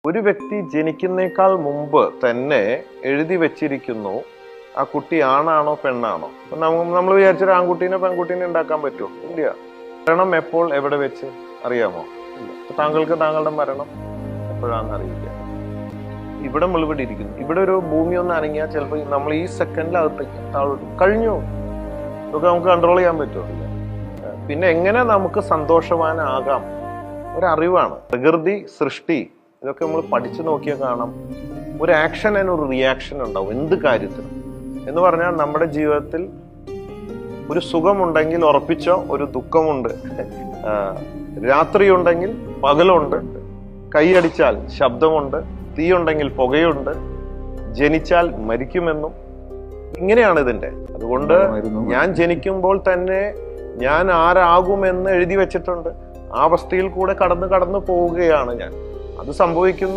ഒരു വ്യക്തി ജനിക്കുന്നേക്കാൾ മുമ്പ് തന്നെ എഴുതി വെച്ചിരിക്കുന്നു ആ കുട്ടി ആണാണോ പെണ്ണാണോ. നമ്മൾ വിചാരിച്ചൊരു ആൺകുട്ടീനെ പെൺകുട്ടീനെ ഉണ്ടാക്കാൻ പറ്റുമോ? ഇല്ല. മരണം എപ്പോൾ എവിടെ വെച്ച് അറിയാമോ? ഇല്ല. താങ്കൾക്ക് താങ്കളുടെ മരണം എപ്പോഴാണെന്ന് അറിയില്ല. ഇവിടെ നമ്മളിവിടെ ഇരിക്കുന്നു. ഇവിടെ ഒരു ഭൂമി ഒന്ന് അനങ്ങിയാൽ ചിലപ്പോൾ നമ്മൾ ഈ സെക്കൻഡിൽ അകത്തേക്ക് താഴോട്ട് കഴിഞ്ഞു. ഇതൊക്കെ നമുക്ക് കൺട്രോൾ ചെയ്യാൻ പറ്റുമോ? ഇല്ല. പിന്നെ എങ്ങനെ നമുക്ക് സന്തോഷവാനാകാം ഒരറിവാണ്. പ്രകൃതി, സൃഷ്ടി, ഇതൊക്കെ നമ്മൾ പഠിച്ചു നോക്കിയാൽ കാണാം ഒരു ആക്ഷൻ ആൻഡ് ഒരു റിയാക്ഷൻ ഉണ്ടാവും എന്ത് കാര്യത്തിനും. എന്ന് പറഞ്ഞാൽ നമ്മുടെ ജീവിതത്തിൽ ഒരു സുഖമുണ്ടെങ്കിൽ ഉറപ്പിച്ചോ ഒരു ദുഃഖമുണ്ട്, രാത്രിയുണ്ടെങ്കിൽ പകലുണ്ട്, കൈയടിച്ചാൽ ശബ്ദമുണ്ട്, തീയുണ്ടെങ്കിൽ പുകയുണ്ട്, ജനിച്ചാൽ മരിക്കുമെന്നും ഇങ്ങനെയാണ് ഇതിൻ്റെ. അതുകൊണ്ട് ഞാൻ ജനിക്കുമ്പോൾ തന്നെ ഞാൻ ആരാകുമെന്ന് എഴുതി വെച്ചിട്ടുണ്ട്. ആ അവസ്ഥയിൽ കൂടെ കടന്നു പോവുകയാണ് ഞാൻ. അത് സംഭവിക്കുന്നു.